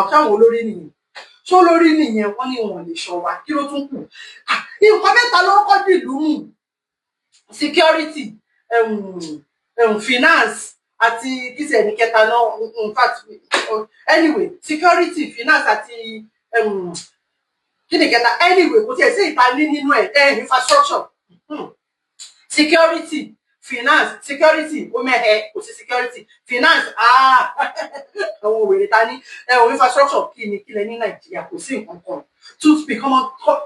àkáwọn olórí nìyẹn ṣó lórí nìyẹn wọ́n ní wọn lè ṣọ́ wa kí ló tún kù nǹkan mẹ́ta ló kọ́ dìlú mú security finance àti kìsì ẹni kẹta náà in fact anyway security finance àti kí ni kẹta anyway kò tiẹ̀ sí ìta ní nínú ẹ̀ infrastructure security finance security ó mẹ́hẹ kò sí security finance àwọn òwèrè ta ní infrastructure kí ni kílẹ̀ ní nàìjíríà kò sí nǹkan kan toothpick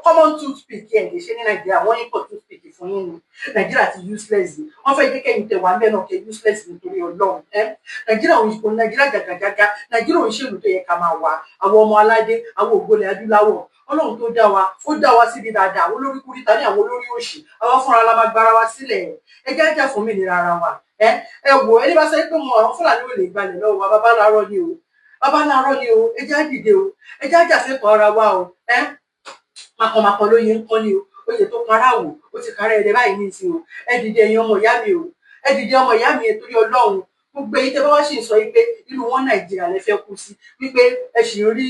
common toothpick ẹ̀ lè ṣe ní nàìjíríà wọ́n import toothpick fún yín ní nàìjíríà ti useless ni wọ́n fẹ́ jẹ́ kẹ́yìn tẹ̀wá ń bẹ́ náà kẹ́ useless nítorí ọlọ́run nàìjíríà gàgàgàgà nàìjíríà ò ń ṣèlú tó yẹ ká máa wà àwọn ọmọ aládé àwọn ògbólẹ̀ adúláwọ̀ ọlọ́run tó dá wa síbi dáadáa àwọn olórí kúríta ní àwọn olórí òṣì àwọn fúnra la máa gbára wa sílẹ̀ ẹ jẹ́ jà fún mi nira ara wa ẹ wò ẹni bá sọ pé mo àwọn fúlàní ò lè gbalẹ̀ lọ́wọ́ wa bàbá láàárọ̀ ni o ẹ jẹ́ àdìde o ẹ jẹ́ àjàfẹ́kọ̀ọ́ ara wa o makọ̀makọ̀ lóye ń kọ́ ni o oyè tó kan aráàwò ó ti kárẹ́ ẹ̀dẹ̀ báyìí ní ìsìn o ẹ dìde ẹ̀yin ọmọ ìyá mi o ẹ dìde ọmọ ìyá mi torí ọlọ́run gbogbo èyí tẹ́ bá wá sì ń sọ wípé irú wọn nàìjíríà lẹ fẹ́ kú sí wípé ẹ sì rí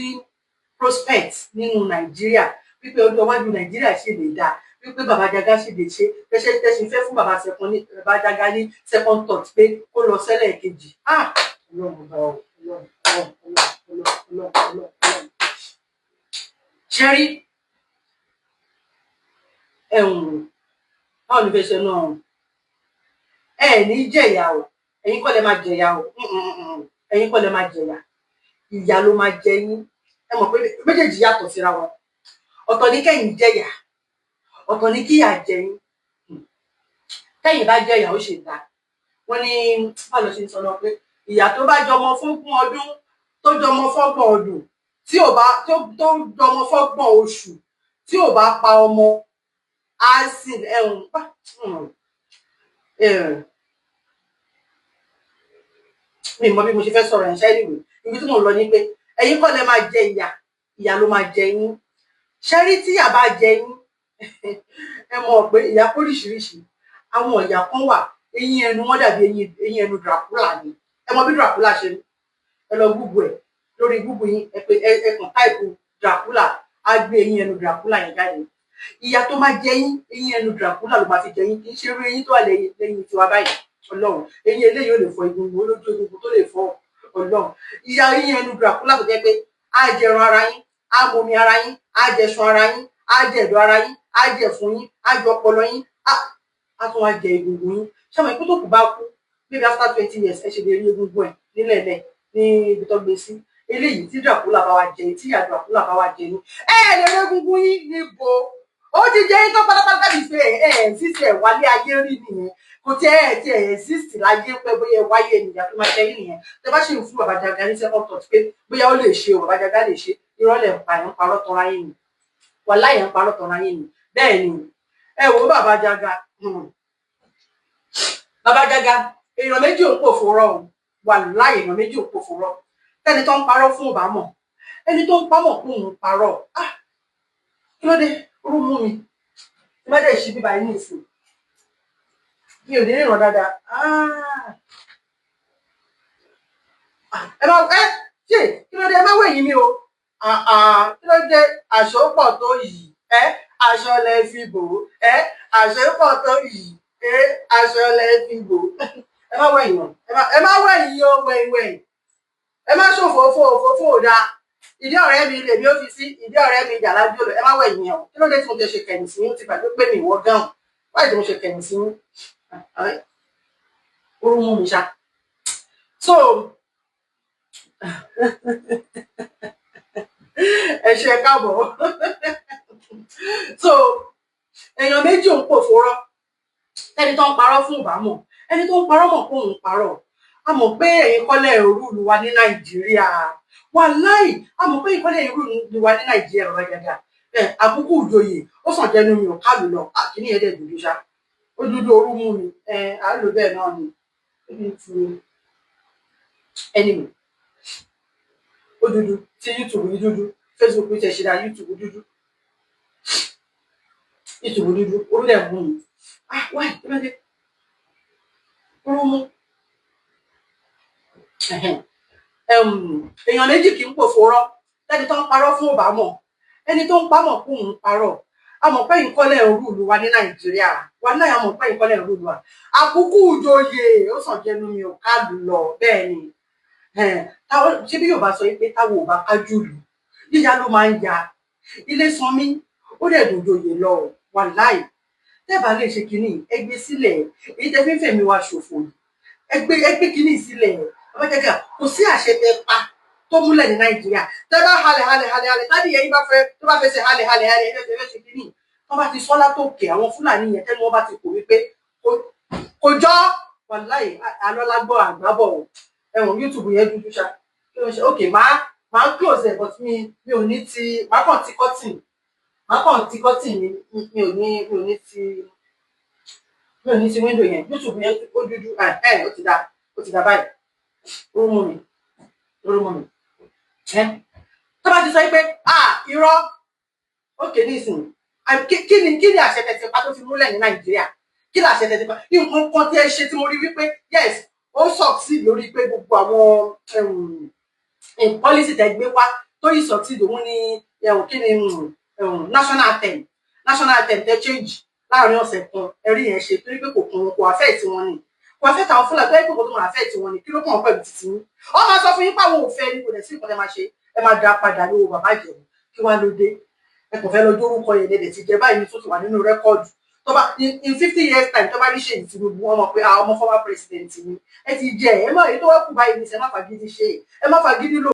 prospect nínú nàìjíríà wípé ọjọ́ iwájú nàìjíríà ṣì lè dáa wípé bàbá Jàgá ṣì lè ṣe tẹ́sí fẹ́ fún bàbá Jàgá ní second thought pé kó lọ sẹ́lẹ̀ kejì ọlọ́run bá ọ ọlọ́run ṣẹ́rí báwo ni fẹ́ ṣe náà ẹ ní jẹ̀yà o ẹ̀yin kọ́ lẹ máa jẹ̀yà o ẹ̀yin kọ́ lẹ máa jẹ̀yà ìyà ló máa jẹ yín ẹ mọ̀ pé méjèèjì yàtọ̀ síra wọn ọ̀tọ̀ ní kẹ́yìn jẹ̀yà ọ̀tọ̀ ní kíyà jẹ yín kẹ́yìn bá jẹ̀yà ó ṣe dá wọ́n ní báwo ló ṣe ń sọ náà pé ìyà tó bá jọmọ fún ọdún tó jọmọ fọ́gbọ̀n ọdún tí ò bá tó jọmọ fọ́gbọ̀n oṣù tí ò bá pa ọmọ á sì mi mọ bí mo ṣe fẹ́ sọ̀rọ̀ ẹ̀ ṣẹ́ríwé ibi tí mo lọ ní pé ẹ̀yin kọ́ lẹ máa jẹ ìyà ló máa jẹ yín ṣẹ́rí tí ìyà bá jẹ yín ẹ mọ̀ pé ìyà oríṣiríṣi àwọn ìyà kan wà eyín ẹnu wọn dàbí eyín ẹnu Dracula ni ẹ mọ bí Dracula ṣe ní ẹ lọ Google ẹ lórí Google yín ẹ pé ẹ kàn táìpù Dracula á gbé eyín ẹnu Dracula yẹn jáde ìyà tó máa jẹ yín eyín ẹnu Dracula ló máa fi jẹ yín kì í ṣe irú eyín tó wà lẹ́yìn tiwa báyìí ọlọ́run eyín eléyìí ò lè fọ egungun olójú egungun tó lè fọ ọlọ́run ìyà eyín ẹnu Dracula tó jẹ́ pé á jẹran ara yín á momi ara yín á jẹṣan ara yín á jẹ ẹ̀dọ̀ ara yín á jẹ fún yín á jẹ ọpọlọ yín á tún wá jẹ egungun yín ṣáà ikú tó kù bá kú maybe after 20 years ẹ ṣe lè rí egungun ẹ nílẹ̀ẹ́lẹ̀ ní ibi tó gbé sí eléyìí tí Dracula bá wá jẹ tí ìyá Dracula bá wá jẹ ní lè rí egungun yín níbo ó ti jẹ yín tó pátápátá bíi pé ṣíṣe wálé ayé rí nìyẹn kò tí ẹ exist láyé pé bóyá wáyé ènìyàn tó máa jẹ yín nìyẹn tẹ bá ṣe ń fún bàbá Jàgá ní second thought pé bóyá ó lè ṣe o bàbá Jàgá lè ṣe ìrọ̀lẹ́ ń parọ́ tọ́ra yín ni wàláhì ń parọ́ tọ́ra yín ni bẹ́ẹ̀ ni ẹ wo bàbá Jàgá èèyàn méjì ò pòfòrọ o wàláhì èèyàn méjì ò pòfòrọ tẹni tó ń parọ́ fún ọba mọ̀ ẹni tó ń pamọ́ fún òun parọ́ kí ló dé orú mú mi tí má dẹ̀ ṣí bíbá yín ní ìsìn mi ò ní ríran dáadáa ẹ má ṣe kí ló dé ẹ má wẹ̀yìn mi o kí ló dé aṣọ pọ̀ tó yìí aṣọ lẹ fi bò aṣọ pọ̀ tó yìí aṣọ lẹ fi bò ẹ má wẹ̀yìn o ẹ má wẹ̀yìn o wẹ̀yìn ẹ má ṣòfò dáa ìdí ọ̀rẹ́ mi lèmi ó fi sí ìdí ọ̀rẹ́ mi ìjà lájú ẹ má wẹ̀yìn o kí ló dé tí mo ti ṣe kẹ̀yìn sí yín ti gbàgbé pé mi ìwọ gáhùn wáyé tí mo ṣe kẹ̀yìn sí yín orú mú mi ṣá so ẹ ṣe káàbọ̀ so èèyàn méjì ò ń pòfòrọ ẹni tó ń parọ́ fún ìbámọ̀ ẹni tó ń parọ́ mọ̀ fún òun parọ́ a mọ̀ pé ẹ̀yin kọ́lẹ̀ rúùlù wa ní Nàìjíríà wàláì a mọ̀ pé ẹ̀yin kọ́lẹ̀ rúùlù wa ní Nàìjíríà bàbá Jàgá àkókò ìjòyè ó sàn jẹnu mi ò kálù lọ àkíní ẹ̀dẹ̀ dúdú ṣá ó dúdú orú mú mi à ń lò bẹ́ẹ̀ náà ni anyway ó dúdú tí YouTube yìí dúdú Facebook yìí tẹ̀ ṣe dá YouTube dúdú orílẹ̀ mú mi wáì kí ló dé orú mú èèyàn méjì kì í pòfo rọ́ lẹ́ni tó ń parọ́ fún ọba mọ̀ ẹni tó ń pamọ́ kún un parọ́ àmọ́ pé ìkọ́lẹ̀ rúùlù wa ní Nàìjíríà wa náà àmọ́ pé ìkọ́lẹ̀ rúùlù wa àkókò òjòyè ó sàn jẹnu mi ò káàlù lọ bẹ́ẹ̀ ni ṣé bí Yorùbá sọ pé táwọn ò bá kájú lù yíya ló máa ń ya ilé sanmi ó dẹ̀ dòjòyè lọ wà láì tẹ́ẹ̀bà lè ṣe kínní ẹgbẹ́ sílẹ̀ èyí tẹ́ fi ń fẹ̀mí wa ṣòfò ẹgbẹ́ kínní sílẹ̀ ọmọkẹ́kẹ́ kò sí àṣẹ tẹ pa tó múlẹ̀ ní Nàìjíríà tẹ́ bá halẹ̀ tádì yẹn bá fẹ́ tó bá fẹ́ ṣe halẹ̀ ẹgbẹ́ ṣe kínní wọ́n bá ti sọ́lá tó kẹ̀ àwọn Fúlàní yẹn tẹ́nu wọ́n bá ti kò wípé kò jọ́ wàláì alọ́lágbọ́ àgbábọ̀ ẹ̀wọ̀n YouTube yẹn dúdú ṣá ok máa close ẹ̀ but mi ò ní ti máa kàn ti cotton mi ò ní ti window yẹn YouTube yẹn ó dúdú ó ti dá báyìí ó mú mi tó bá ti sọ pé irọ́ òkè nísìnyí kí ni àṣẹ tẹ̀sí pa tó fi múlẹ̀ ní Nàìjíríà kí ni àṣẹ tẹ̀sí pa nǹkan kan tí ẹ ṣe tí mo rí wípé yes ó succeed lórí pé gbogbo àwọn policy tẹ gbé wá tó yìí succeed òun ni kí ni national anthem tẹ change láàrin ọ̀sẹ̀ kan ẹ̀rí yẹn ṣe torí pé kò affect wọn ni kò affect àwọn Fúlàní tó yẹ kó tó máa affect wọn ni kí ló kàn wọ́n pẹ̀lú títí yín ọ máa sọ fún yín pé àwọn òfin ẹni kò dẹ̀ sí nǹkan tẹ máa ṣe ẹ máa dá padà lówó bàbá Ìjẹ̀bú kí wá ló dé ẹ kò fẹ́ lọ dórúkọ yẹn lẹ́dẹ̀ ti jẹ báyìí ní tó ti wà nínú rẹ́kọ́ọ̀dù tó bá in 50 years time tó bá rí ṣe Tinubu wọn mọ̀ pé ọmọ former president ni ẹ ti jẹ ẹ má èyí tó wá kù báyìí ní sẹ má fagídí ṣe ẹ má fagídí lò.